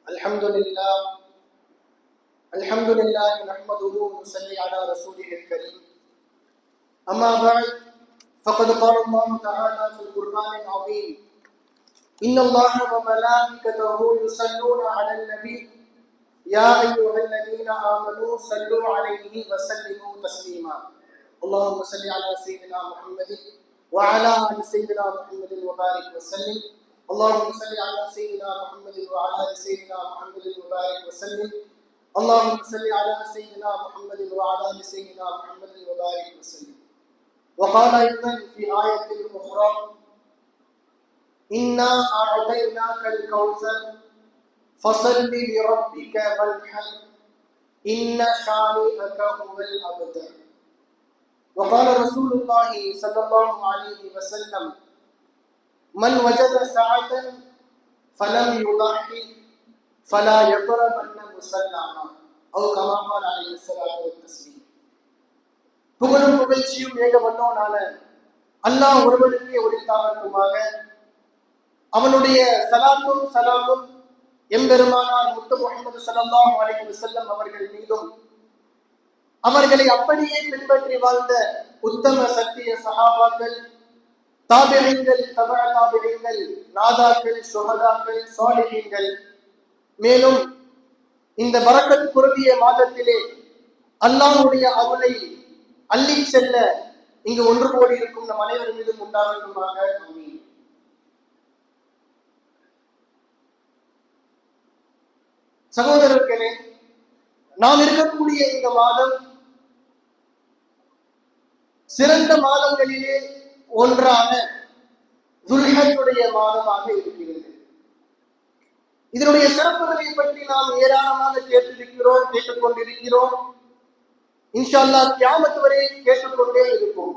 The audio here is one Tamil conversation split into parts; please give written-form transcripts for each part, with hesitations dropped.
الحمد لله نحمده ونصلي على رسوله الكريم. أما بعد فقد قال الله تعالى في القرآن العظيم: إن الله وملائكته يصلون على النبي يا أيها الذين آمنوا صلوا عليه وسلموا تسليما. اللهم صل على سيدنا محمد وعلى آل سيدنا محمد وبارك وسلم. اللهم صل على سيدنا محمد وعلى آل سيدنا محمد وبارك وسلم. اللهم صل على سيدنا محمد وعلى آل سيدنا محمد وبارك وسلم. وقال أيضا في آية أخرى: إنا أعطيناك الكوثر فصل لربك وانحر إن شانئك هو الأبتر. وقال رسول الله صلى الله عليه وسلم: من وجد ساعة فلم يضحي فلا يقربن مصلانا أو كما قال عليه الصلاة والتسليم. புகழும் புகழ்ச்சியும் ஏக வல்லவனான அல்லாஹ் ஒருவனுக்கே உரித்தாகட்டுமாக. அவனுடைய சலாத்தும் சலாமும் எம்பெருமானார் முத்து முஹம்மது ஸல்லல்லாஹு அலைஹி வஸல்லம் அவர்கள் மீதும், அவர்களை அப்படியே பின்பற்றி வாழ்ந்த உத்தம சத்திய சஹாபாக்கள், தாபிஈன்கள், தபஅ தாபிஈன்கள், நாதாக்கள், சுஹதாக்கள், சாலிஹீன்கள், மேலும் இந்த பரக்கத் பொருந்திய மாதத்திலே அல்லாஹ்வுடைய அருளை அள்ளி செல்ல இங்கு ஒன்று கூடி இருக்கும் நம் அனைவரும் மீதும் உண்டாகட்டுமாக. ஆமீன். சகோதரர்களே, நாம் இருக்கக்கூடிய இந்த மாதம் சிறந்த மாதங்களிலே ஒன்றான துல்ஹஜ்ஜுடைய மாதமாக இருக்கிறது. இதனுடைய சிறப்புகளை பற்றி நாம் ஏராளமாக கேட்டுக்கொண்டிருக்கிறோம். இன்ஷா அல்லாஹ் கியாமத் வரை கேட்டுக்கொண்டே இருப்போம்.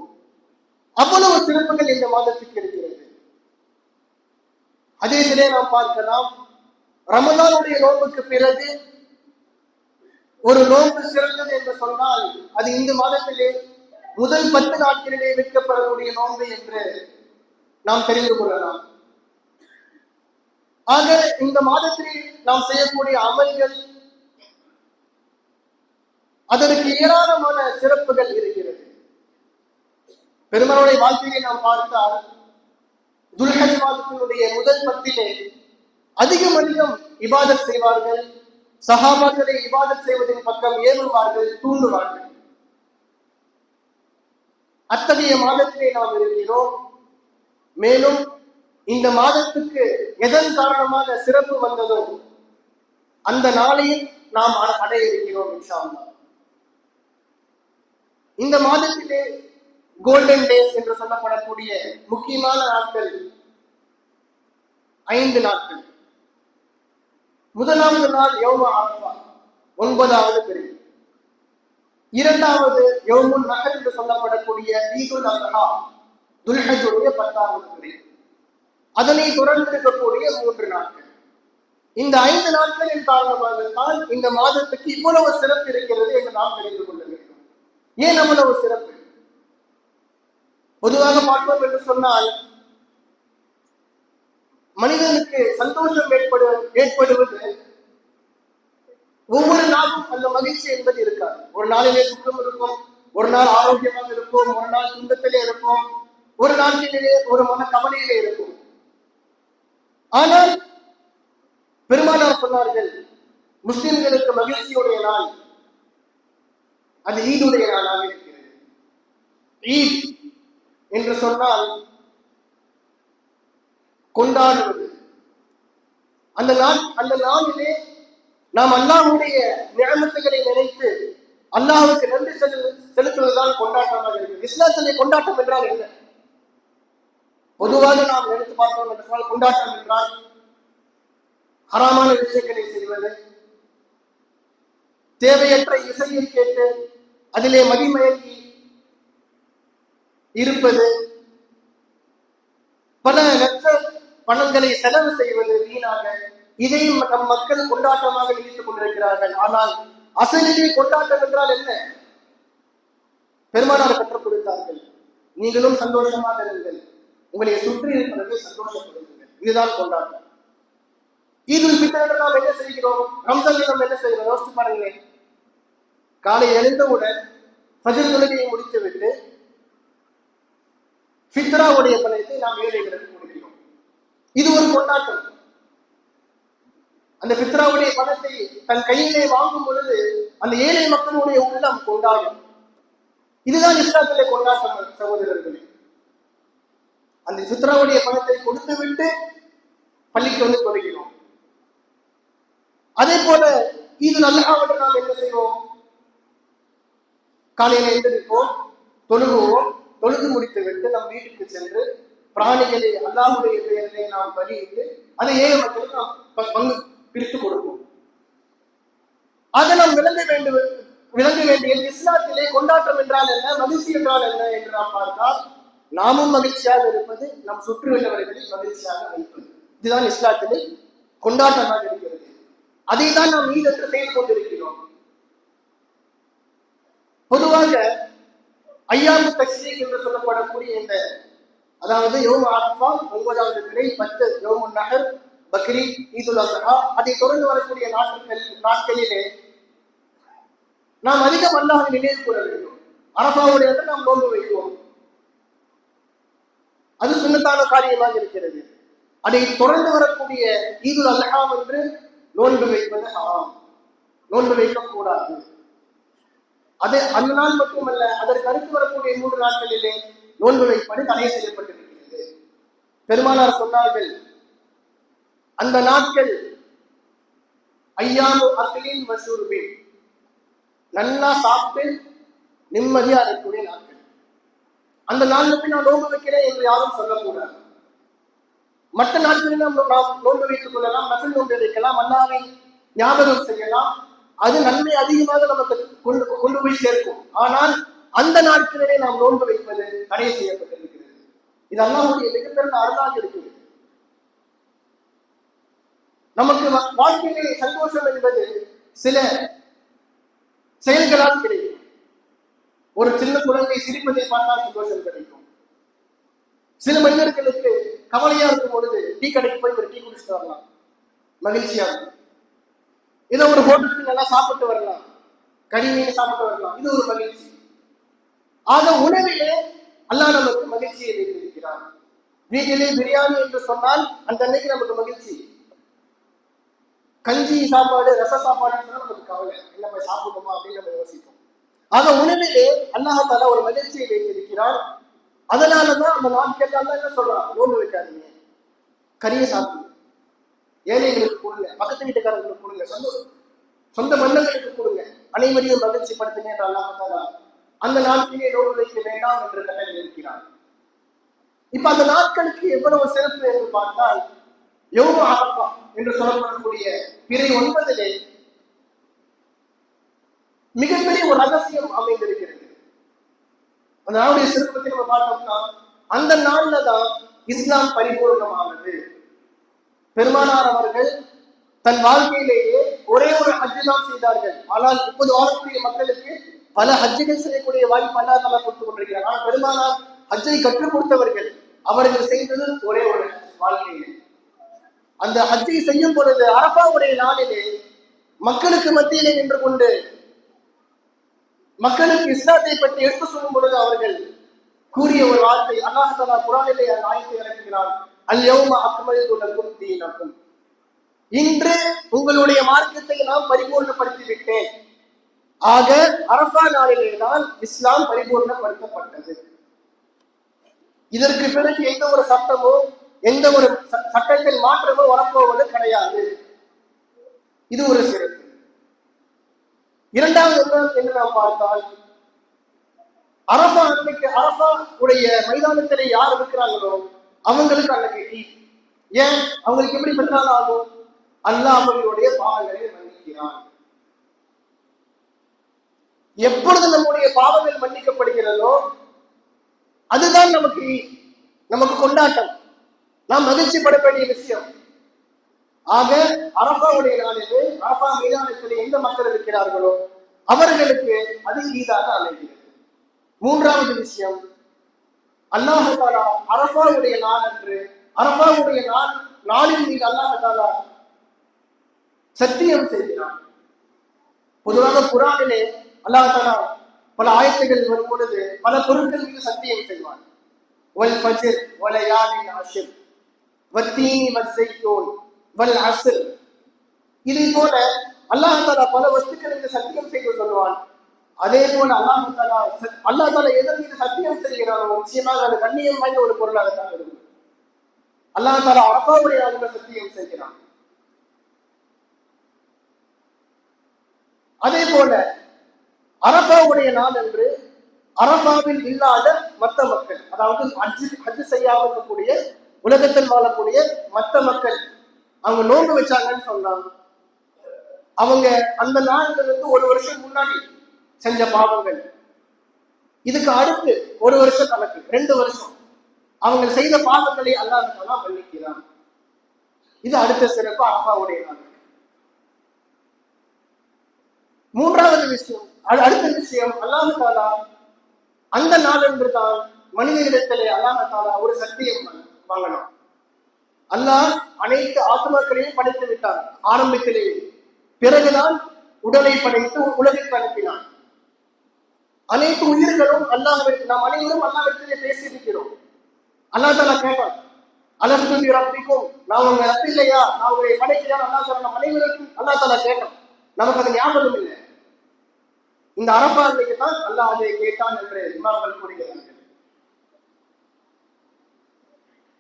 அவ்வளவு சிறப்புகள் இந்த மாதத்துக்கு இருக்கிறது. ஹதீஸிலே நாம் பார்க்கலாம், ரமலானுடைய நோன்புக்கு பிறகு ஒரு நோன்பு சிறந்தது என்று சொன்னால் அது இந்த மாதத்திலே முதல் 10 நாட்களிலே வைக்கப்படக்கூடிய நோன்பு என்று நாம் தெரிந்து கொள்ளலாம். ஆக இந்த மாதத்தில் நாம் செய்யக்கூடிய அமல்கள், அதற்கு ஏராளமான சிறப்புகள் இருக்கிறது. பெருமானுடைய வாழ்க்கையை நாம் பார்த்தால் துல்ஹஜ் மாதத்தினுடைய முதல் 10 அதிகம் இபாதத் செய்வார்கள். சஹாபாக்களை இபாதத் செய்வதன் பக்கம் ஏவுவார்கள், தூண்டுவார்கள். அத்தகைய மாதத்திலே நாம் இருக்கிறோம். மேலும் இந்த மாதத்துக்கு எதன் காரணமாக சிறப்பு வந்ததோ அந்த நாளையில் நாம் அடைய இருக்கிறோம் இன்ஷா அல்லாஹ். இந்த மாதத்திலே கோல்டன் டேஸ் என்று சொல்லப்படக்கூடிய முக்கியமான நாட்கள் 5 நாட்கள். முதலாவது நாள் யௌம அரஃபா, 9வது பிறை. இரண்டாவது யௌமுன் நஹர் என்று சொல்லப்படக்கூடிய ஈதுல் அத்ஹா, துல்ஹஜ்ஜுடைய 10வது பிறை. அதனை தொடர்ந்து இருக்கக்கூடிய 3 நாட்கள். இந்த 5 நாட்களின் காரணமாகத்தான் இந்த மாதத்துக்கு இவ்வளவு சிறப்பு இருக்கிறது என்று நாம் தெரிந்து கொள்ள வேண்டும். ஏன் அவ்வளவு சிறப்பு? பொதுவாக பார்ப்போம் என்று சொன்னால், மனிதனுக்கு சந்தோஷம் ஏற்படுவது ஒவ்வொரு நாளும் அந்த மகிழ்ச்சி என்பது இருக்காது. ஒரு நாளிலே துக்கம் இருக்கும், ஒரு நாள் ஆரோக்கியமாக இருக்கும், ஒரு நாள் துன்பத்திலே இருக்கும், ஒரு நாட்டிலே ஒரு மன கவலையிலே இருக்கும். ஆனால் பெருமானார் சொன்னார்கள், முஸ்லிம்களுக்கு மகிழ்ச்சியுடைய நாள் அது ஈதுடைய நாளாக இருக்கிறது. ஈத் என்று சொன்னால் கொண்டாடுவது. அந்த நாளிலே நாம் அல்லாஹ்வுடைய நிஅமத்துகளை நினைத்து அல்லாஹ்வுக்கு நன்றி செலுத்துவதுதான் கொண்டாட்டமாக இருக்கிறது. இஸ்லாத்திலே கொண்டாட்டம் என்றால் என்ன? பொதுவாக நாம் நினைத்து பார்த்தோம் என்று சொன்னால், கொண்டாட்டம் என்றால் ஹராமான விஷயங்களை செய்வது, தேவையற்ற இசையை கேட்டு அதிலே மதிமயங்கி இருப்பது, பல லட்ச பணங்களை செலவு செய்வது வீணாக, இதையும் நம் மக்கள் கொண்டாட்டமாக நினைத்துக் கொண்டிருக்கிறார்கள். ஆனால் அசலிலே கொண்டாட்டம் என்றால் என்ன? பெருமானார் கற்றுக் கொடுத்தார்கள், நீங்களும் சந்தோஷமாக இருங்கள், உங்களை சுற்றி இருப்பவர்களை சந்தோஷப்படுத்துங்கள். இதுதான் கொண்டாட்டம். ஈதுல் ஃபித்ர் நாம் என்ன செய்கிறோம், ரம்ஜான் நாம் என்ன செய்கிறோம் யோசிச்சு பாருங்களேன். காலை எழுந்தவுடன் ஃபஜ்ர் தொழுகையை முடித்துவிட்டு ஃபித்ராவுடைய பணத்தை நாம் ஏழைகளுக்கு கொடுக்கிறோம். இது ஒரு கொண்டாட்டம். அந்த ஃபித்ராவுடைய பணத்தை தன் கையிலே வாங்கும் பொழுது அந்த ஏழை மக்களுடைய உள்ளம் கொண்டாடும். இதுதான் இஸ்லாத்திலே கொண்டாட்டம் சகோதரர்களே. அந்த ஃபித்ராவுடைய பணத்தை கொடுத்து விட்டு பள்ளிக்கு வந்து தொழுகிறோம். அதே போல ஈதுல் அல்ஹாவுக்கு நாம் என்ன செய்வோம், காலையில எழுந்திருப்போம், தொழுகுவோம், தொழுது முடித்து விட்டு நம் வீட்டுக்கு சென்று பிராணிகளை அல்லாஹ்வுடைய பெயரிலே நாம் பலியிட்டு அதை ஏழை மக்களுக்கு நாம் பங்கு பிரித்து கொடுப்போம். அதை நாம் விளங்க வேண்டியது இஸ்லாத்திலே கொண்டாட்டம் என்றால் என்ன, மகிழ்ச்சி என்றால் என்ன என்று நாம் பார்த்தால், நாமும் மகிழ்ச்சியாக இருப்பது, நம் சுற்றியுள்ளவர்களை மகிழ்ச்சியாக வைப்பது, இதுதான் இஸ்லாத்திலே கொண்டாட்டமாக இருக்கிறது. அதை தான் நாம் ஈதற்று செய்து கொண்டிருக்கிறோம். பொதுவாக ஐயாமு தஷ்ரீக் என்று சொல்லப்படக்கூடிய இந்த, அதாவது யௌம் அரஃபா 9வது பிறை, 10 யௌமுன் நஹர், பக்ரீத், ஈதுல் அஸ்ஹா, அதை தொடர்ந்து வரக்கூடிய நாட்களிலே நாம் அதிகம் அல்லாஹ்வை நினைவு கூற வேண்டும். அரஃபாவுடைய நாம் நோன்பு வைக்கிறோம், அது சுன்னத்தான காரியமாக இருக்கிறது. அதை தொடர்ந்து வரக்கூடிய ஈதுல் அஸ்ஹா என்று நோன்பு வைப்பது ஹராம், நோன்பு வைக்கக்கூடாது. அது அந்த நாள் மட்டுமல்ல, அதற்கு அடுத்து வரக்கூடிய 3 நாட்களிலே நோன்பு வைப்பது தடை செய்யப்பட்டிருக்கிறது. பெருமானார் சொன்னார்கள், அந்த நாட்கள் ஐயாமு அக்லின் வஷுர்பின், நல்லா சாப்பிட்டு நிம்மதியா இருக்கக்கூடிய நாட்கள். அந்த நாள்ல போய் நான் நோன்பு வைக்கிறேன் என்று யாரும் சொல்லக்கூடாது. மற்ற நாட்களில் நாம் நோன்பு வைத்துக் கொள்ளலாம், நஃபில் நோன்பு வைக்கலாம், அல்லாஹ்வை ஞாபகம் செய்யலாம், அது நன்மை அதிகமாக நமக்கு கொண்டு போய் சேர்க்கும். ஆனால் அந்த நாட்களிலே நாம் நோன்பு வைப்பது தடை செய்யப்பட்டிருக்கிறது. இது அல்லாஹ்வுடைய மிகப்பெரிய அருளாக இருக்கிறது. நமக்கு வாழ்க்கையிலே சந்தோஷம் என்பது சில செயல்களால் கிடைக்கும். ஒரு சின்ன குழந்தை சிரிப்பதை பார்த்தால் சந்தோஷம் கிடைக்கும். சில மனிதர்களுக்கு கவலையா இருக்கும் பொழுது டீ கடைக்கு போய் ஒரு டீ குடிச்சுட்டு வரலாம், மகிழ்ச்சியா இருக்கும். இதை ஒரு ஹோட்டலுக்கு நல்லா சாப்பிட்டு வரலாம், கறி மீன் சாப்பிட்டு வரலாம், இது ஒரு மகிழ்ச்சி. ஆக உணவிலே அல்லாஹ் நமக்கு மகிழ்ச்சியை வைத்திருக்கிறார். வீட்டிலே பிரியாணி என்று சொன்னால் அந்த அன்னைக்கு நமக்கு மகிழ்ச்சி. கஞ்சி சாப்பாடு, ரச சாப்பாடுன்னு சொன்னா நமக்கு கவலை, என்ன போய் சாப்பிடுமா அப்படின்னு நம்ம யோசிப்போம். ஆக உணவிலே அல்லாஹ் தஆலா ஒரு மகிழ்ச்சியை வைத்திருக்கிறார். அதனாலதான் அந்த நாட்கள் எல்லாம் என்ன சொல்றான், நோன்பு வைக்காதீங்க, கறியை சாப்பிடுங்க, ஏழைகளுக்கு கொடுங்க, பக்கத்து வீட்டுக்காரர்களுக்கு கொடுங்க, சொந்த மன்னர்களுக்கு கொடுங்க, அனைவரையும் மகிழ்ச்சி படுத்துங்க என்று அல்லாஹ் தஆலா அந்த நாட்களிலே நோன்பு வைக்க வேண்டாம் என்று கட்டளை இருக்கிறார். இப்ப அந்த நாட்களுக்கு எவ்வளவு சிறப்பு என்று பார்த்தால், யௌமு அரஃபா என்று சொல்லப்படக்கூடிய பிறை 9 மிகப்பெரிய ஒரு ரகசியம் அமைந்திருக்கிறது. அந்த நாளுடைய சிறப்பத்தை நம்ம பார்த்தோம்னா, அந்த நாள்ல தான் இஸ்லாம் பரிபூர்ணமானது. பெருமானார் அவர்கள் தன் வாழ்க்கையிலேயே ஒரே ஒரு ஹஜ்ஜு தான் செய்தார்கள். ஆனால் இப்போது வாழக்கூடிய மக்களுக்கு பல ஹஜ்ஜுகள் செய்யக்கூடிய வாய்ப்பு அல்லாஹ் தஆலா கொடுத்துக் கொண்டிருக்கிறார். ஆனால் பெருமானார் ஹஜ்ஜை கற்றுக் கொடுத்தவர்கள், அவர்கள் செய்தது ஒரே ஒரு வாழ்க்கையிலே. அந்த ஹஜ்ஜை செய்யும் பொழுது அரஃபாவுடைய நாளிலே மக்களுக்கு மத்தியிலே நின்று கொண்டு மக்களுக்கு இஸ்லாத்தை பற்றி எடுத்து சொல்லும் பொழுது அவர்கள் கூறிய ஒரு வார்த்தை, அல்லாஹ் தஆலா குர்ஆனிலே அந்த ஆயத்தை இறக்குகிறார், அல் யௌம அக்மல்து லக்கும் தீனக்கும், இன்று உங்களுடைய மார்க்கத்தை நாம் பரிபூர்ணப்படுத்தி விட்டேன். ஆக அரஃபா நாளிலே தான் இஸ்லாம் பரிபூர்ணப்படுத்தப்பட்டது. இதற்கு பிறகு எந்த ஒரு சட்டமோ எந்த ஒரு சட்டத்தில் மாற்றமோ வரப்போவது கிடையாது. இது ஒரு சிறப்பு. இரண்டாவது என்று நாம் பார்த்தால், அரஃபா அன்னைக்கு அரஃபா உடைய மைதானத்திலே யார் இருக்கிறாங்களோ அவங்களுக்கு அன்னைக்கு ஏன் அவங்களுக்கு எப்படி பெற்றால் ஆகும், அல்லாஹ் அவர்களுடைய பாவங்களை மன்னிக்கிறான். எப்பொழுது நம்முடைய பாவங்கள் மன்னிக்கப்படுகிறதோ அதுதான் நமக்கு கொண்டாட்டம், நாம் மகிழ்ச்சி பட வேண்டிய விஷயம். ஆக அரஃபாவுடைய நாளிலே அரஃபா மைதானத்தில் எந்த மக்கள் இருக்கிறார்களோ அவர்களுக்கு அது ஈதாக அமைகிறது. மூன்றாவது விஷயம், அல்லாஹ் தஆலா அரஃபாவுடைய நாள் அன்று அரஃபாவுடைய நாளின் மீது அல்லாஹ் தஆலா சத்தியம் செய்கிறான். பொதுவாக குர்ஆனிலே அல்லாஹ் தஆலா பல ஆயத்துகள் வரும் பொழுது பல பொருட்கள் மீது சத்தியம் செய்வான். வல் ஃபஜ்ர் வலயாலின் அஷ்ர் வத்தீனி வஸ்ஸைத்தூன் வல் அஸ்ர். இதை போல அல்லாஹ் தஆலா பல வஸ்துக்கள் மீது சத்தியம் செய்து சொல்லுவான். அதே போல அல்லாஹ் தஆலா எதன் மீது சத்தியம் செய்கிறானோ நிச்சயமாக அது கண்ணியம் வாய்ந்த ஒரு பொருளாகத்தான் இருக்கும். அல்லாஹ் தஆலா அரஃபாவுடைய நாளில் சத்தியம் செய்கிறான். அதே போல அரஃபாவுடைய நாள் என்று அரஃபாவில் இல்லாத மற்ற மக்கள், அதாவது ஹஜ் செய்யாமல் இருக்கக்கூடிய உலகத்தில் வாழக்கூடிய மற்ற மக்கள் அவங்க நோன்பு வச்சாங்கன்னு சொன்னாங்க. அவங்க அந்த நாள்ல இருந்து ஒரு வருஷம் முன்னாடி செஞ்ச பாவங்கள், இதுக்கு அடுத்து ஒரு வருஷம் கணக்கு 2 வருஷம் அவங்க செய்த பாவங்களை அல்லாஹ் தஆலா மன்னிக்கிறான். இது அடுத்த சிறப்பு அரஃபாவுடைய நாள். மூன்றாவது விஷயம், அடுத்த விஷயம், அல்லாஹ் தஆலா அந்த நாள் என்று தான் மனிதனிடத்திலே அல்லாஹ் தஆலா ஒரு சத்தியம் வாங்கணும். அல்லாஹ் அனைத்து ஆத்மாக்களையும் படைத்து விட்டான் ஆரம்பத்திலேயே. பிறகுதான் உடலை படைத்து உலகிற்கு அனுப்பினான். அனைத்து உயிர்களும் அல்லாஹ்விற்கு, நாம் அனைவரும் அல்லாஹ்விடத்திலே பேசியிருக்கிறோம். அல்லாஹ் தஆலா கேட்டான், அலஸ்து பி ரப்பிக்கும், நான் உங்க ரப் இல்லையா, நான் உங்களை படைக்கிறேன். அல்லாஹ் தஆலா நம்ம அனைவருக்கும் அல்லாஹ் தஆலா கேட்டான். நமக்கு அது ஞாபகம் இல்லை. இந்த அரஃபா அன்னைக்கு தான் அல்லாஹ் அதை கேட்டான் என்று இமாம்கள் கூறுகிறார்கள்.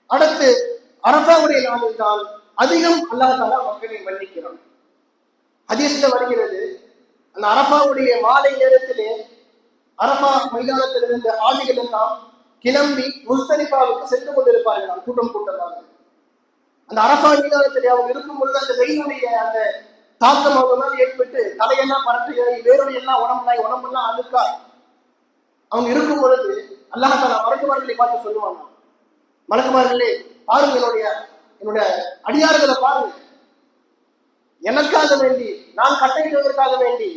அடுத்து அரஃபாவுடைய நாளில் தான் அதிகம் அல்லாஹ் தஆலா மக்களை மன்னிக்கிறான். ஹதீஸ்ல வருகிறது, அந்த அரஃபாவுடைய மாலை நேரத்திலே அரஃபா மைதானத்திலிருந்து ஆதிகள் எல்லாம் கிளம்பி முஸ்தலிஃபாவுக்கு சென்று கொண்டிருப்பார்கள் கூட்டம் கூட்டமாக. அந்த அரஃபா மைதானத்திலே அவங்க இருக்கும் பொழுது அந்த வெயிலுடைய அந்த தாக்கம் அவங்க ஏற்பட்டு தலையெல்லாம் பரட்டுகிறாய், வேறுடைய எல்லாம் உடம்பெல்லாம் அழுக்கா அவங்க இருக்கும் பொழுது அல்லாஹ் தஆலா மலக்குமார்களை பார்த்து சொல்லுவாங்க, மலக்குமார்களே பாருங்க, என்னுடைய அடியார்களை பாருங்க, எனக்காக வேண்டி, நான் கட்டளையிடுவதற்காக வேண்டி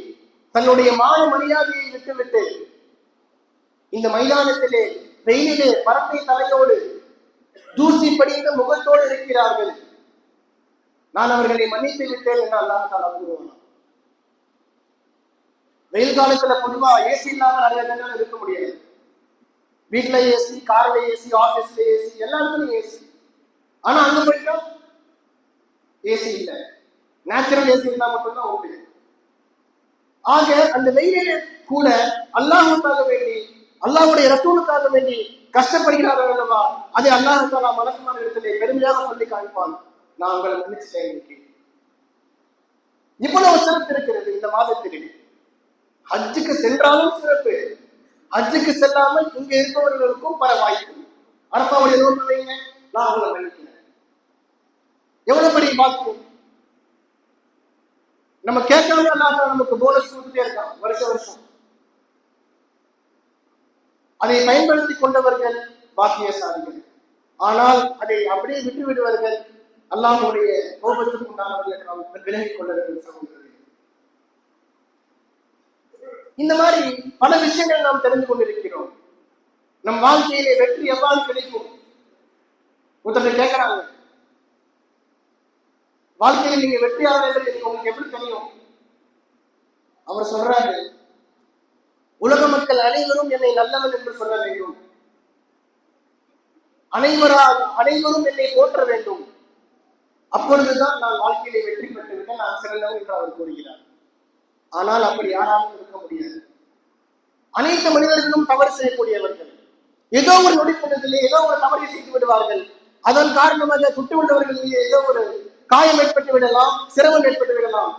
தன்னுடைய மான மரியாதையை விட்டுவிட்டு இந்த மைதானத்திலே வெயிலிலே பரட்டை தலையோடு தூசி படிந்த முகத்தோடு இருக்கிறார்கள், நான் அவர்களை மன்னித்து விட்டேன் என்று அல்லாஹ் தஆலா கூறுவான். வெயில் காலத்துல பொதுவா ஏசி இல்லாம நிறைய இடங்கள் இருக்க முடியாது. வீட்டுல ஏசி, கார்ல ஏசி, ஆபீஸ்ல ஏசி, எல்லா இடத்துலயும் ஏசி. ஆனா அங்க போயிட்டா ஏசி இல்லை, நேச்சுரல் ஏசி இருந்தா மட்டும்தான் உண்டு. ஆக அந்த வெயிலே கூட அல்லாஹ்வுக்காக வேண்டி, அல்லாஹ்வுடைய ரசூலுக்காக வேண்டி கஷ்டப்படுகிறார்கள் அல்லவா, அதை அல்லாஹ் தஆலா மலக்குமார் இடத்திலே பெருமையாக சொல்லி காண்பான், நான் உங்களை மன்னிச்சுட்டேன். இவ்வளவு சிறப்பு இருக்கிறது இந்த மாதத்திலே. ஹஜ்ஜுக்கு சென்றாலும் சிறப்பு, ஹஜ்ஜுக்கு செல்லாமல் இங்க இருப்பவர்களுக்கும் பல வாய்ப்பு. அரஃபாவுடைய நோன்பு வைங்க, நான் உங்களை மன்னிக்கிறேன். எவ்வளவு பெரிய வாய்ப்பு! நம்ம கேட்காம அல்லாஹ் நமக்கு போனஸ் கொடுத்துட்டே இருக்கான் வருஷம். அதை பயன்படுத்தி கொண்டவர்கள் பாக்கியசாலிகள். ஆனால் அதை அப்படியே விட்டு விடுவார்கள் அல்லாஹ்வுடைய கோபத்துக்கு உண்டானவர்கள் நாம் விலகிக் கொள்ள வேண்டும் சகோதரர்களே. இந்த மாதிரி பல விஷயங்கள் நாம் தெரிந்து கொண்டிருக்கிறோம். நம் வாழ்க்கையிலே வெற்றி எவ்வாறு கிடைக்கும்? ஒருத்தர் கேட்கிறாங்க, வாழ்க்கையில் நீங்க வெற்றியாக உங்களுக்கு எப்படி தெரியும்? அவர் சொல்றாரு, உலக மக்கள் அனைவரும் என்னை நல்லவன் என்று சொல்ல வேண்டும், அனைவரும் என்னை போற்ற வேண்டும், அப்பொழுதுதான் நான் வாழ்க்கையிலே வெற்றி பெற்று விட்டேன், நான் சிறந்தவன் என்று அவர் கூறுகிறார். ஆனால் அப்படி யாராலும் இருக்க முடியாது. அனைத்து மனிதர்களும் தவறு செய்யக்கூடியவர்கள். ஏதோ ஒரு நொடிப்பொழுதிலே ஏதோ ஒரு தவறை செய்து விடுவார்கள். அதன் காரணமாக சுட்டு உள்ளவர்கள் ஏதோ ஒரு காயம் ஏற்பட்டு விடலாம், சிரமம் ஏற்பட்டு விடலாம்,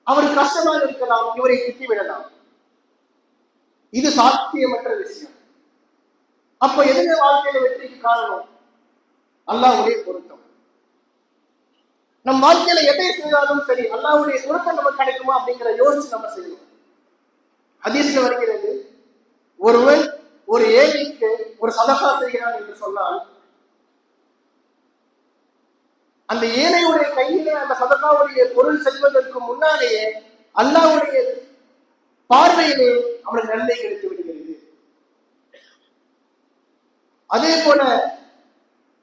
அவருக்கு கஷ்டமாக இருக்கலாம், இவரை திட்டி விடலாம். இது சாத்தியமற்ற விஷயம். அப்ப எதுங்க வாழ்க்கையில வெற்றிக்கு காரணம்? அல்லாஹ்வுடைய பொருத்தம். நம் வாழ்க்கையில எதை செய்தாலும் சரி அல்லாஹ்வுடைய பொருத்தம் நமக்கு கிடைக்குமா அப்படிங்கிற யோசிச்சு நம்ம செய்யணும். ஹதீஸ்ல வருகிறது, ஒருவன் ஒரு ஏழைக்கு ஒரு சதகா செய்கிறான் என்று சொன்னால் அந்த ஏழையுடைய கையிலே அந்த சதகாவுடைய பொருள் செல்வதற்கு முன்னாலேயே அல்லாஹ்வுடைய பார்வையிலே அவனுக்கு நன்மை கிடைத்து விடுகிறது. அதே போல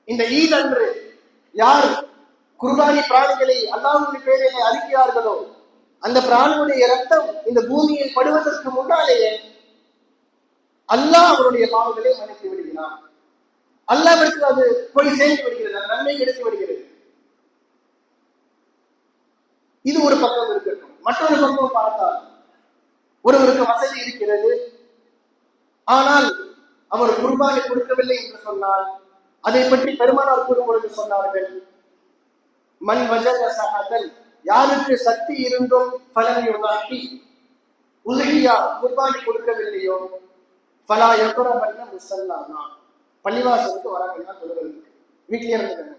இந்த ஈத் அன்று யார் குர்பானி பிராணிகளை அல்லாஹ்வுடைய பெயரிலே அறிக்கிறார்களோ அந்த பிராணியுடைய இரத்தம் இந்த பூமியில் படுவதற்கு முன்னாலேயே அல்லாஹ் அவருடைய பாவங்களை மன்னித்து விடுகிறார். அல்லாஹ்விற்கு அது போய் சேர்ந்து விடுகிறது, நன்மை எடுத்து விடுகிறது. இது ஒரு பக்கம் இருக்கட்டும். மற்றொரு பக்கம் பார்த்தால், ஒருவருக்கு வசதி இருக்கிறது, ஆனால் அவர் குர்பானை கொடுக்கவில்லை என்று சொன்னால் அதை பற்றி பெருமானார் கூறும் பொழுது சொன்னார்கள், மன் வஜத சஹதன், யாருக்கு சக்தி இருந்தும் ஃபலம் யுதாஹி, உல்ஹியா குர்பானி கொடுக்கவில்லையோ ஃபலா யக்ரபன்ன முஸல்லானா, பள்ளிவாசலுக்கு வர வேண்டாம், தொழுகிறது, வீட்டிலே இருந்துங்க.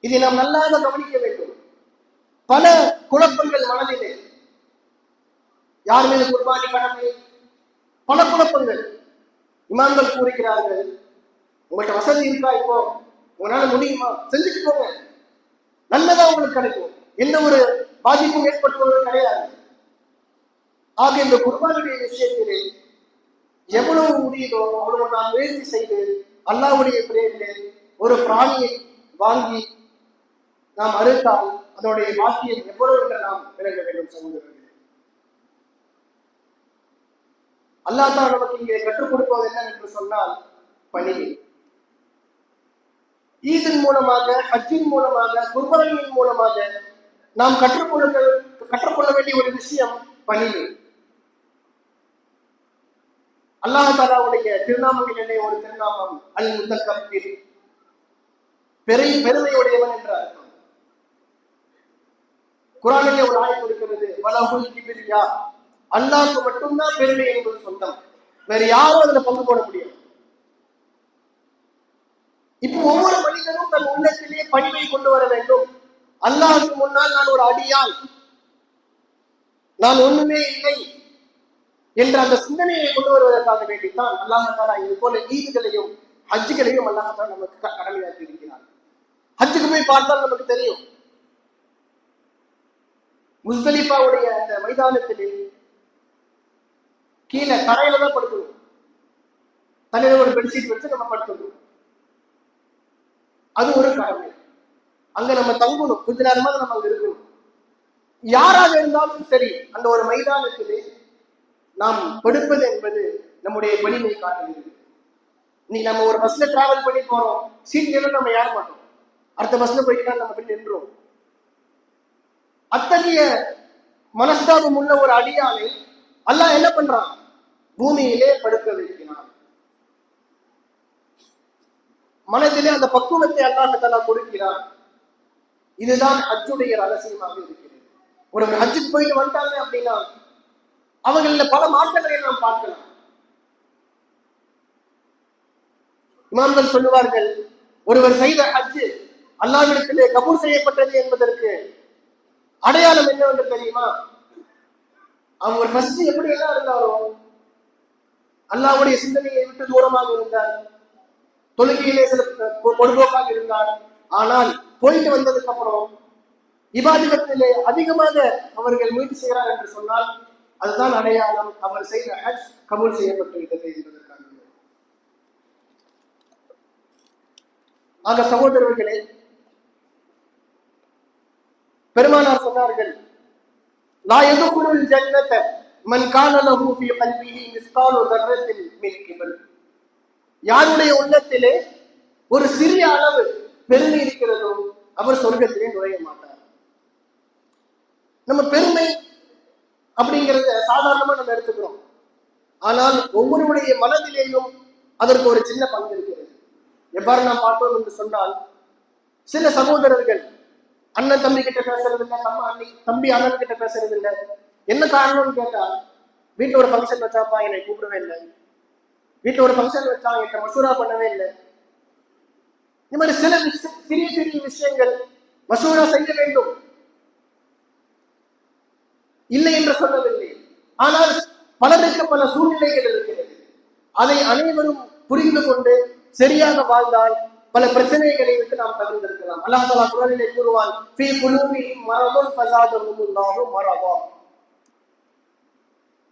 இதை நாம் நல்லாக கவனிக்க வேண்டும். பல குழப்பங்கள் மனதிலே, யார் மீது குர்பானி கடமை, பல குழப்பங்கள். இமாம்கள் கூறுகிறார்கள், உங்கள்கிட்ட வசதி இருக்கா, இப்போ உங்களால முடியுமா, செஞ்சுட்டு போங்க, நல்லதா உங்களுக்கு கிடைக்கும், எந்த ஒரு பாதிப்பும் ஏற்படுத்துவது கிடையாது. ஆக இந்த குர்பானுடைய விஷயத்திலே எவ்வளவு முடியுதோ அவ்வளவு நாம் முயற்சி செய்து அல்லாஹ்வுடைய பெயரிலே ஒரு பிராணியை வாங்கி நாம் அறுத்தால் அதனுடைய பாக்கியம் எவ்வளவு என்று நாம் விளங்க வேண்டும். சகோதரர்களே, அல்லாஹ் தான் நமக்கு இங்கே கற்றுக் கொடுப்பது என்னவென்று சொன்னால் பணியை. ஈதின் மூலமாக, ஹஜ்ஜின் மூலமாக, குர்பானியின் மூலமாக நாம் கற்றுக்கொள்ள வேண்டிய ஒரு விஷயம் பணியை. அல்லாஹ் தஆலாவுடைய திருநாமங்களிலே ஒரு திருநாமம் அல் முத்தக்கப்பீர், பெருமையுடையவன் என்ற அர்த்தம். குர்ஆனிலே ஒரு ஆயத்து இருக்கிறது, வலஹுல் கிப்ரியா, அல்லாஹ்வுக்கு மட்டும்தான் பெருமை என்பது சொந்தம், வேற யாரும் அதுல பங்கு போட முடியாது. இப்போ ஒவ்வொரு மனிதனும் தன் உள்ளத்திலே பணிவை கொண்டு வர வேண்டும். அல்லாஹ்வுக்கு முன்னால் நான் ஒரு அடியான், நான் ஒண்ணுமே இல்லை என்ற அந்த சிந்தனையை கொண்டு வருவதற்காக வேண்டித்தான் அல்லாஹ் தஆலா இது போல ஈதுகளையும் ஹஜ்ஜுகளையும் அல்லாஹ் தஆலா நமக்கு கடமையாக்கி இருக்கிறார். ஹஜ்ஜுக்கு போய் பார்த்தால் நமக்கு தெரியும், முஸ்தலிஃபாவுடைய அந்த மைதானத்திலே கீழே தரையில தான் படுக்கணும், தலையில ஒரு பெட்ஷீட் வச்சு நம்ம படுத்துக்கணும். அது ஒரு கடமை. அங்க நம்ம தங்கணும், கொஞ்ச நேரமாக நம்ம அங்க இருக்கணும். யாராக இருந்தாலும் சரி, அந்த ஒரு மைதானத்திலே நாம் படுப்பது என்பது நம்முடைய வலிமை காட்டுகிறது. இன்னைக்கு நம்ம ஒரு பஸ்ல டிராவல் பண்ணி போறோம், சீட்ல நம்ம ஏற மாட்டோம், அடுத்த பஸ்ல போயிட்டு நம்ம போய் நின்றோம். அத்தகைய மனஸ்தாபம் உள்ள ஒரு அடியானை அல்லாஹ் என்ன பண்றான், பூமியிலே படுக்க வைக்கிறான். மனதிலே அந்த பக்குவத்தை அல்லாஹ் தஆலா கொடுக்கிறான். இதுதான் ஹஜ்ஜுடைய ரகசியமாக இருக்கிறது. ஒரு ஹஜ்ஜுக்கு போயிட்டு வந்துட்டாங்க அப்படின்னா அவங்கள பல மாற்றங்களை நாம் பார்க்கலாம். இமாம்கள் சொல்லுவார்கள், ஒருவர் செய்த ஹஜ்ஜு அல்லாஹ்விடத்திலே கபூல் செய்யப்பட்டது என்பதற்கு அடையாளம் என்னவென்று தெரியுமா? அவர் ஃபர்ஸ்ட் எப்படி எல்லாம் இருந்தாரோ, அல்லாஹ்வுடைய சிந்தனையை விட்டு தூரமாக இருந்தார், தொழுகையிலே சில பொழுதுபோக்காக இருந்தார். ஆனால் போயிட்டு வந்ததுக்கு அப்புறம் இபாதத்திலே அதிகமாக அவர்கள் முயற்சி செய்கிறார் என்று சொன்னால் அதுதான் அடையாளம், அவர் செய்த ஹஜ் கபூல் செய்யப்பட்டிருக்கிறது என்பதற்காக. ஆக சகோதரர்களே, பெருமானார் சொன்னார்கள், லா யதுகுலுல் ஜன்னத மன் கான லஹு ஃபீ கல்பிஹி மிஸ்காலு தர்ரத்தின் மின் கிபர், யாருடைய உள்ளத்திலே ஒரு சிறிய அளவு பெருமை இருக்கிறதோ அவர் சொர்க்கத்திலே நுழைய மாட்டார். நம்ம பெருமை அப்படிங்கிறத சாதாரணமா நம்ம எடுத்துக்கிறோம், ஆனால் ஒவ்வொருவருடைய மனதிலேயும் அதற்கு ஒரு சின்ன பங்கு இருக்கிறது. எவ்வாறு நாம் பார்த்தோம் என்று சொன்னால், சில சகோதரர்கள் அண்ணன் தம்பி கிட்ட பேசுறது இல்லை, தம்பி அண்ணன் கிட்ட பேசுறது இல்லை. என்ன காரணம்னு கேட்டா, வீட்டுல ஒரு ஃபங்க்ஷன் வச்சாப்பா என்னை கூப்பிடவே இல்லை, வீட்டுல ஒரு ஃபங்க்ஷன் வச்சா என்கிட்ட மசூரா பண்ணவே இல்லை. இந்த மாதிரி சில சிறிய சிறிய விஷயங்கள் மசூரா செய்ய வேண்டும், இல்லை என்று சொல்லவில்லை. ஆனால் பலருக்கு பல சூழ்நிலைகள் இருக்கிறது. அதை அனைவரும் புரிந்து கொண்டு சரியாக வாழ்ந்தால் பல பிரச்சனைகளை விட்டு நாம் தவிர்த்திருக்கலாம். அல்லாஹ் தஆலா குர்ஆனிலே கூறுவான், ஃபீ குலூபிஹிம் மரதுன் ஃபஸாதஹுமுல்லாஹு மரதா,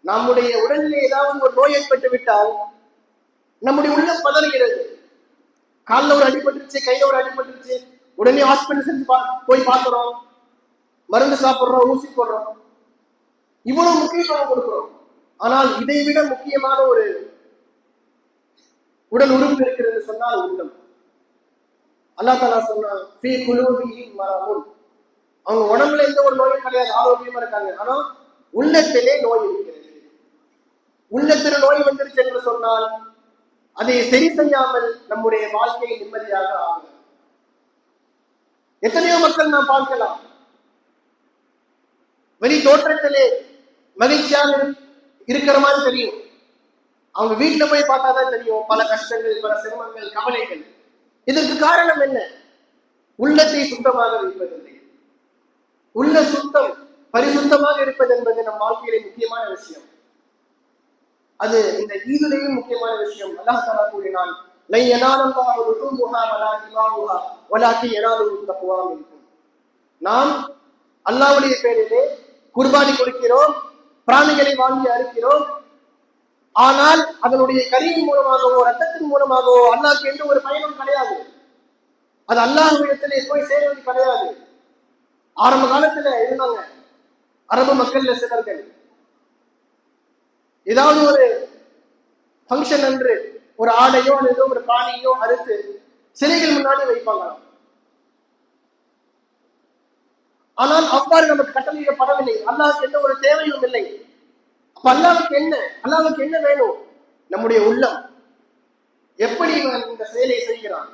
நம்முடைய உடலிலே ஏதாவது ஒரு நோய் ஏற்பட்டு விட்டால் நம்முடைய உள்ளம் பதறுகிறது. காலில் ஒரு அடிபட்டுருச்சு, கையில ஒரு அடிபட்டுருச்சு, உடனே ஹாஸ்பிட்டல் செஞ்சு போய் பார்க்கிறோம், மருந்து சாப்பிடுறோம், ஊசி போடுறோம், இவ்வளவு முக்கியத்துவம் கொடுக்கிறோம். ஆனால் இதை விட முக்கியமான ஒரு உடல் உறுப்பு இருக்கிறது சொன்னால் உள்ளம். அல்லாஹ் தஆலா சொன்னான், ஃபீ குலூபிஹிம் மரதுன். அவங்க உடம்புல எந்த ஒரு நோயும் கிடையாது, ஆரோக்கியமா இருக்காங்க. ஆனா உள்ளத்திலே நோய் இருக்கிறது. உள்ளத்தில் நோய் வந்துருச்சு என்று சொன்னால் அதை சரி செய்யாமல் நம்முடைய வாழ்க்கையை நிம்மதியாக ஆகும். எத்தனையோ மக்கள் நாம் பார்க்கலாம், வெளி தோற்றத்திலே மகிழ்ச்சியாக இருக்கிற மாதிரி தெரியும், அவங்க வீட்டுல போய் பார்த்தாதான் தெரியும் பல கஷ்டங்கள், பல சிரமங்கள், கவலைகள். இதற்கு காரணம் என்ன? உள்ளத்தை சுத்தமாக வைப்பதில்லை. உள்ள சுத்தம், பரிசுத்தமாக இருப்பது என்பது நம் வாழ்க்கையிலே முக்கியமான விஷயம். அது இந்த ஈதுலையும் முக்கியமான விஷயம். அல்லாஹ் தஆலா கூறினான், லை யனாலல்லாஹு லுஹூமுஹா வலா திமாஉஹா வலாக்கின் யனாலுஹு தக்வா மின்கும். நாம் அல்லாஹ்வுடைய பெயரிலே குர்பானி கொடுக்கிறோம், பிராணிகளை வாங்கி அறுக்கிறோம். ஆனால் அதனுடைய கரியின் மூலமாகவோ ரத்தத்தின் மூலமாகவோ அல்லாஹ்க்கு எந்த ஒரு பயனும் கிடையாது. அது அல்லாஹ்விடத்திலே போய் சேர்வது கிடையாது. ஆரம்ப காலத்துல இருந்தாங்க அரபு மக்கள்ல சிலர்கள், ஏதாவது ஒரு ஃபங்க்ஷன் அன்று ஒரு ஆடையோ அல்லது ஒரு பிராணியோ அறுத்து சிலைகள் முன்னாடி வைப்பாங்க. ஆனால் அவ்வாறு நமக்கு கட்டளையிடப்படவில்லை. அல்லாஹ்வுக்கு எந்த ஒரு தேவையும் இல்லை. அப்ப அல்லாஹ்வுக்கு என்ன வேணும்? நம்முடைய உள்ளம். எப்படி இந்த செயலை செய்கிறான்,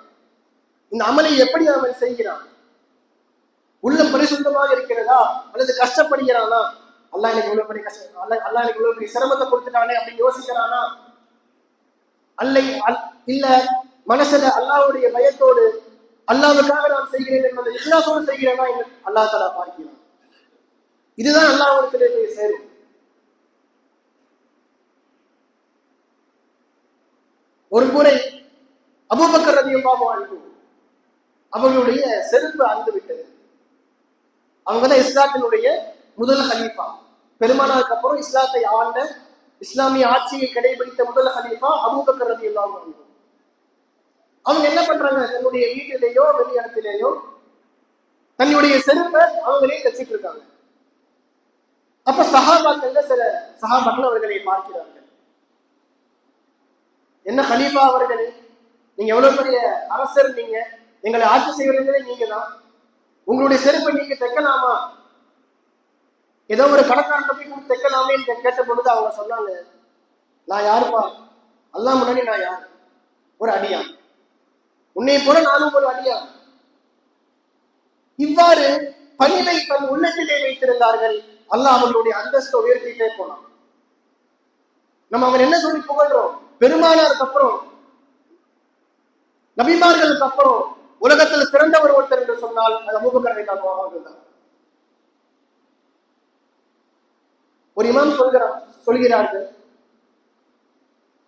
இந்த அமலை எப்படி அவன் செய்கிறான்? உள்ளம் பரிசுத்தமாக இருக்கிறதா அல்லது கஷ்டப்படுகிறானா? அல்லாஹ் எனக்கு இவ்வளவு பெரிய கஷ்டம், அல்லாஹ் எனக்கு இவ்வளவு பெரிய சிரமத்தை கொடுத்துட்டானே அப்படின்னு யோசிக்கிறானா? இல்ல மனசுல அல்லாஹ்வுடைய பயத்தோடு அல்லாஹ்வுக்காக நான் செய்கிறேன் என்பதை இஹ்லாஸோடு செய்கிறேனா என்று அல்லாஹ் தஆலா பார்க்கிறான். இதுதான் அல்லாஹ்விடத்திலே போய் சேரும். ஒரு முறை அபூபக்கர் ரலியல்லாஹு அன்ஹு அவர்களுடைய செருப்பு அறுந்து விட்டது. அவங்கதான் இஸ்லாத்தினுடைய முதல் ஹலீஃபா. பெருமானாருக்கு அப்புறம் இஸ்லாத்தை ஆண்ட, இஸ்லாமிய ஆட்சியை கடைபிடித்த முதல் ஹலீஃபா அபூபக்கர் ரலியல்லாஹு அன்ஹு. அவங்க என்ன பண்றாங்க, தன்னுடைய வீட்டிலேயோ வெளியிடத்திலேயோ தன்னுடைய செருப்பை அவங்களே தச்சிட்டு இருக்காங்க. அப்ப சில சஹாபாக்கள் அவர்களை பார்க்கிறார்கள். என்ன ஹலீஃபா அவர்களே, நீங்க எவ்வளவு பெரிய அரசர், நீங்க எங்களை ஆட்சி செய்வீங்களே நீங்க தான், உங்களுடைய செருப்பை நீங்க தைக்கலாமா? ஏதோ ஒரு கடைக்காரன் போய் தைக்கலாமே கேட்ட பொழுது அவங்க சொன்னாங்க, நான் யாருப்பா, அல்லாஹ் முன்னாடி நான் யார்? ஒரு அடியான். உன்னை போல நானும் ஒரு அடியான். இவ்வாறு பணிவை தன் உள்ளத்திலே வைத்திருந்தார்கள். அல்லாஹ் அவர்களுடைய அந்தஸ்தை உயர்த்திட்டே போனான். நம்ம அவர் என்ன சொல்லி புகழ்றோம்? பெருமானாருக்கு அப்புறம், நபிமார்களுக்கு அப்புறம் உலகத்தில் சிறந்தவர் ஒருத்தர் என்று சொன்னால் அது அபூபக்கர் ரலியல்லாஹு அன்ஹு தான். ஒரு இமாம் சொல்கிறார்கள்,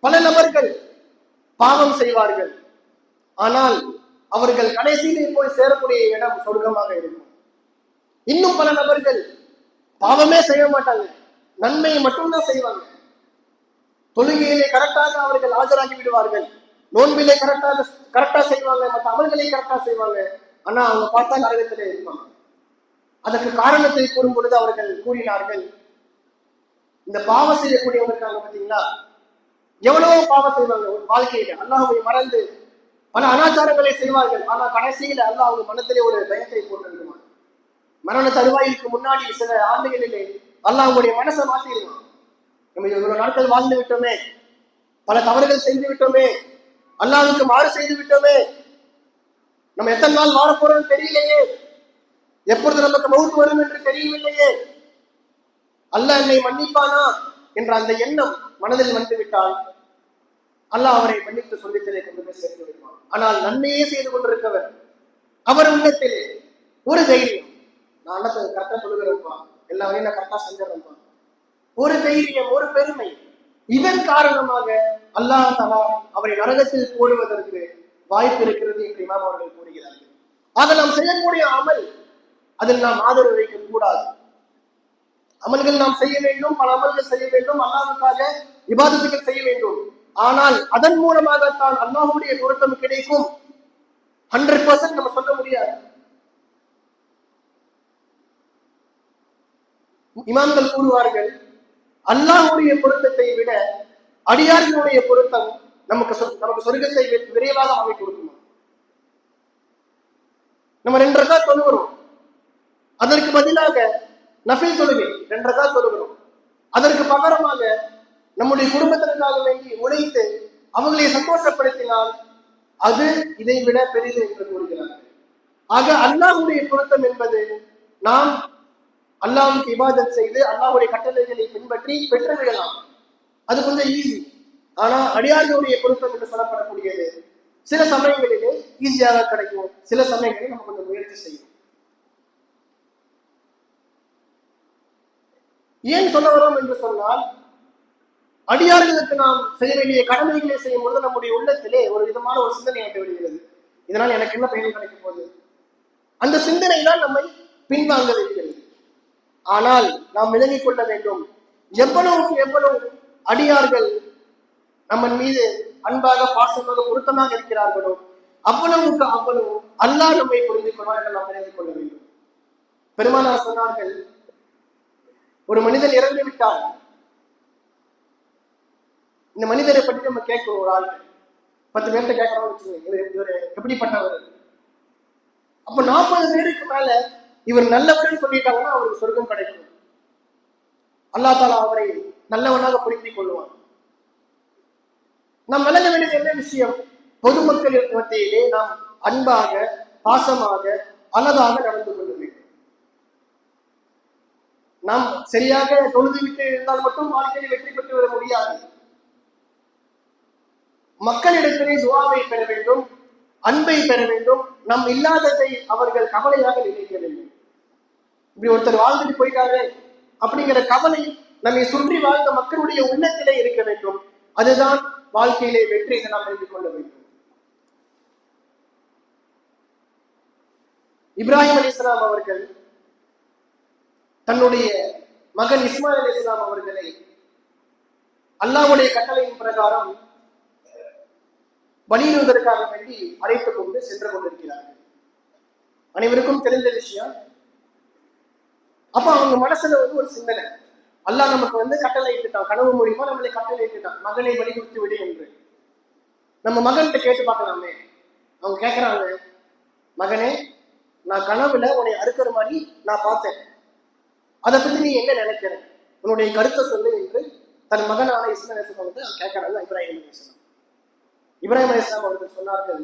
பல நபர்கள் பாவம் செய்வார்கள், ஆனால் அவர்கள் கடைசியிலே போய் சேரக்கூடிய இடம் சொர்க்கமாக இருக்கும். இன்னும் பல நபர்கள் பாவமே செய்ய மாட்டாங்க, நன்மையை மட்டும்தான் செய்வாங்க. தொழுகையிலே கரெக்டாக அவர்கள் ஆஜராகி விடுவார்கள், நோன்பிலே கரெக்டா செய்வாங்க, மற்ற அமல்களை கரெக்டா செய்வாங்க. ஆனா அவங்க பார்த்தா நரகத்திலே இருப்பாங்க. அதற்கு காரணத்தை கூறும் பொழுது அவர்கள் கூறினார்கள், இந்த பாவம் செய்யக்கூடியவங்க இருக்காங்க பார்த்தீங்களா, எவ்வளவோ பாவம் செய்வாங்க ஒரு வாழ்க்கையில, அல்லாஹ்வை மறந்து பல அனாச்சாரங்களை செய்வார்கள். ஆனா கடைசியில அல்லாஹ் அவங்க மனத்திலே ஒரு பயத்தை போட்டு விடுவான். மரண தருவாய்க்கு முன்னாடி சில ஆண்டுகளிலே அல்லாஹ் அவங்களுடைய மனசை மாற்றிடுவான். நம்ம இவ்வளவு நாட்கள் வாழ்ந்து விட்டோமே, பல தவறுகள் செய்து விட்டோமே, அல்லாஹ்வுக்கு மாறு செய்து விட்டோமே, நம்ம எத்தனை நாள் வாழ போறோம்னு தெரியலையே, எப்பொழுது நமக்கு மவுத் வரும் என்று தெரியவில்லையே, அல்லாஹ் என்னை மன்னிப்பானா என்ற அந்த எண்ணம் மனதில் வந்துவிட்டால் அல்லாஹ் அவரை மன்னித்து சொல்லித்தலை கொண்டு போய் சேர்த்து விடுவான். ஆனால் நன்மையே செய்து கொண்டிருக்கவர், அவர் உள்ளத்திலே ஒரு தைரியம், நான் கரெக்டா சொல்லுகிறேன்ப்பா, எல்லா வரையும் நான் கரெக்டா செஞ்சிடறேன்ப்பா, ஒரு தைரியம், ஒரு பெருமை. இதன் காரணமாக அல்லாஹ் தஆலா அவரை நரகத்தில் போடுவதற்கு வாய்ப்பு இருக்கிறது என்று இமாம் அவர்கள் கூறுகிறார்கள். ஆக நாம் செய்யக்கூடிய அமல், அதில் நாம் ஆதரவு வைக்க கூடாது. அமல்கள் நாம் செய்ய வேண்டும், பல அமல்கள் செய்ய வேண்டும், அல்லாஹ்வுக்காக இபாதத்துகள் செய்ய வேண்டும். ஆனால் அதன் மூலமாகத்தான் அல்லாஹ்வுடைய பொருத்தம் கிடைக்கும் 100% நம்ம சொல்ல முடியாது. இமாம்கள் கூறுவார்கள், அல்லாஹ்வுடைய பொருத்தத்தை விட அடியார்களுடைய பொருத்தம் நமக்கு சொர்க்கத்தை விரைவாக அமைத்து கொடுக்குமா. நம்ம 2 ரக்காத் தொழுகிறோம், அதற்கு பதிலாக நஃபில் தொழுகை 2 ரக்காத் தொழுகிறோம், அதற்கு பகரமாக நம்முடைய குடும்பத்திற்காக வேண்டி உழைத்து அவர்களை சந்தோஷப்படுத்தினால் அது இதை விட பெரிது என்று கூறுகிறார்கள். ஆக அல்லாஹ்வுடைய பொருத்தம் என்பது நாம் அல்லாஹ்வுக்கு இபாதத் செய்து அல்லாஹ்வுடைய கட்டளைகளை பின்பற்றி பெற்றுவிடலாம், அது கொஞ்சம் ஈஸி. ஆனா அடியார்களுடைய பொருத்தம் என்று சொல்லப்படக்கூடியது சில சமயங்களிலே ஈஸியாக கிடைக்கும், சில சமயங்களில் நம்ம கொஞ்சம் முயற்சி செய்யும். ஏன் சொல்ல வரோம் என்று சொன்னால், அடியார்களுக்கு நாம் செய்ய வேண்டிய கடமைகளை செய்யும் பொழுது நம்முடைய உள்ளத்திலே ஒரு விதமான ஒரு சிந்தனை வந்து விடுகிறது, இதனால் எனக்கு என்ன பயன் கிடைக்கும் போது. அந்த சிந்தனை தான் நம்மை பின்வாங்க வைக்கிறது. ஆனால் நாம் விளங்கிக் கொள்ள வேண்டும், எவ்வளவுக்கு எவ்வளவு அடியார்கள் நம்ம மீது அன்பாக பாசமாக பொருத்தமாக இருக்கிறார்களோ அவ்வளவுக்கு அவ்வளவு அல்லாஹ் நம்மை புரிந்து கொள்வார் என்று நாம் விளங்கிக் கொள்ள வேண்டும். பெருமானார் சொன்னார்கள், ஒரு மனிதன் இறந்து விட்டால் இந்த மனிதரை பற்றி நம்ம கேட்கிறோம், ஒரு ஆள் 10 பேர்கிட்ட கேட்கறோம்னு வச்சுக்கோங்க, இவர் எப்படிப்பட்டவர். அப்ப 40 பேருக்கு மேல இவர் நல்லவர்னு சொல்லிட்டாங்கன்னா அவருக்கு சொர்க்கம் கிடைக்கும். அல்லாஹ் தஆலா அவரை நல்லவனாக புரிந்து கொள்வான். நாம் விளங்க வேண்டியது என்ன விஷயம், பொதுமக்கள் மத்தியிலே நாம் அன்பாக பாசமாக அழகாக நடந்து கொள்ள வேண்டும். நாம் சரியாக தொழுது விட்டு இருந்தால் மட்டும் வாழ்க்கையில் வெற்றி பெற்று விட முடியாது. மக்களிடத்திலே துஆவை பெற வேண்டும், அன்பை பெற வேண்டும், நம் இல்லாததை அவர்கள் கவலையாக நினைக்க வேண்டும். இப்படி ஒருத்தர் வாழ்ந்துட்டு போயிட்டாரு அப்படிங்கிற கவலை நம்மை சுற்றி வாழ்ந்த மக்களுடைய உள்ளத்திலே இருக்க வேண்டும். அதுதான் வாழ்க்கையிலே வெற்றி என்று நாம் அறிந்து கொள்ள வேண்டும். இப்ராஹிம் அலைஹிஸ்ஸலாம் அவர்கள் தன்னுடைய மகன் இஸ்மாயில் அலைஹிஸ்ஸலாம் அவர்களை அல்லாஹ்வுடைய கட்டளையின் பிரகாரம் பலியிடுவதற்காக வேண்டி அழைத்துக் கொண்டு சென்று கொண்டிருக்கிறார்கள். அனைவருக்கும் தெரிந்த விஷயம். அப்ப அவங்க மனசுல ஒரு சிந்தனை, அல்லாஹ் நமக்கு கட்டளை இட்டுட்டான், கனவு மூலியமா நம்மளை கட்டளை இட்டுட்டான், மகனை பலி கொடுத்து விடு என்று. நம்ம மகன்கிட்ட கேட்டு பார்க்கலாமே. அவங்க கேட்கிறாங்க, மகனே, நான் கனவுல உன்னை அறுக்கிற மாதிரி நான் பார்த்தேன், அதை பத்தி நீ என்ன நினைக்கிற, உன்னுடைய கருத்தை சொல்லு என்று தன் மகனான இஸ்மாயில் அலைஹிஸ்ஸலாம் கேட்கிறாங்க இப்ராஹிம் அலைஹிஸ்ஸலாம். இப்ராஹிம் அலைஹிஸ்ஸலாம் அவர்கள் சொன்னார்கள்,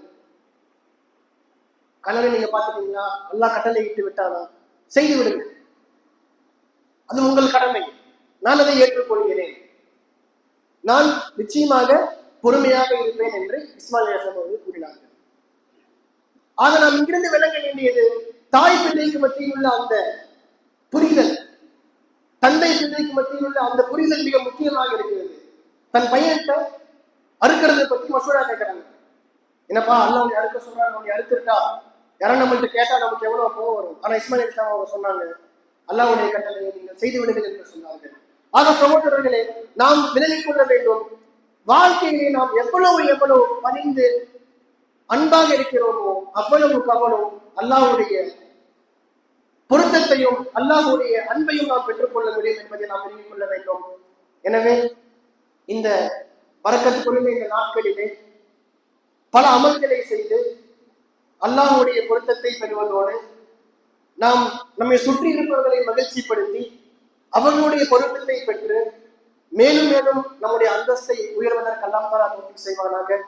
கனவை நீங்க பார்த்துட்டீங்களா, அல்லாஹ் கட்டளை இட்டு விட்டானா, செய்து விடுங்க, அது உங்கள் கடமை, நான் அதை ஏற்றுக்கொள்கிறேன், நான் நிச்சயமாக பொறுமையாக இருப்பேன் என்று இஸ்மாயில் அலைஹிஸ்ஸலாம் அவர்கள் கூறினார்கள். ஆக நாம் இங்கிருந்து விளங்க வேண்டியது, தாய் பிள்ளைக்கு மத்தியில் உள்ள அந்த புரிதல், தந்தை பிள்ளைக்கு மத்தியில் உள்ள அந்த புரிதல் மிக முக்கியமாக இருக்கிறது. தன் பையன்கிட்ட அறுக்கிறத பத்தி மசூரா கேட்கறாங்க. என்னப்பா அல்லாஹ் உன்னை அறுக்க சொல்றாங்க, உன்னை அறுத்துட்டா யாரும் நம்மள்ட்ட கேட்டா நமக்கு எவ்வளவு கோவம் வரும். ஆனா இஸ்மாயில் அலைஹிஸ்ஸலாம் அவங்க சொன்னாங்க, அல்லாஹ்வுடைய கட்டளையை நீங்கள் செய்து விடுங்கள் என்று சொன்னார்கள். ஆக சகோதரர்களே, நாம் விலகிக் கொள்ள வேண்டும். வாழ்க்கையிலே நாம் எவ்வளவு பணிந்து அன்பாக இருக்கிறோமோ அவ்வளவுக்கு அவ்வளவு அல்லாஹ்வுடைய பொருத்தத்தையும் அல்லாஹ்வுடைய அன்பையும் நாம் பெற்றுக்கொள்ள முடியும் என்பதை நாம் விளங்கிக் கொள்ள வேண்டும். எனவே இந்த பரக்கத்துக்குரிய இந்த நாட்களிலே பல அமல்களை செய்து அல்லாஹ்வுடைய பொருத்தத்தை பெறுவதோடு நாம் நம்மை சுற்றி இருப்பவர்களை மகிழ்ச்சிப்படுத்தி அவர்களுடைய பொருத்தத்தை பெற்று மேலும் மேலும் நம்முடைய அந்தஸ்தை உயர்வதற்கு அல்லாஹ் தஆலா தௌஃபீக் செய்வானாக.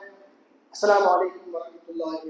அஸ்ஸலாமு அலைக்கும் வரஹ்மத்துல்லாஹி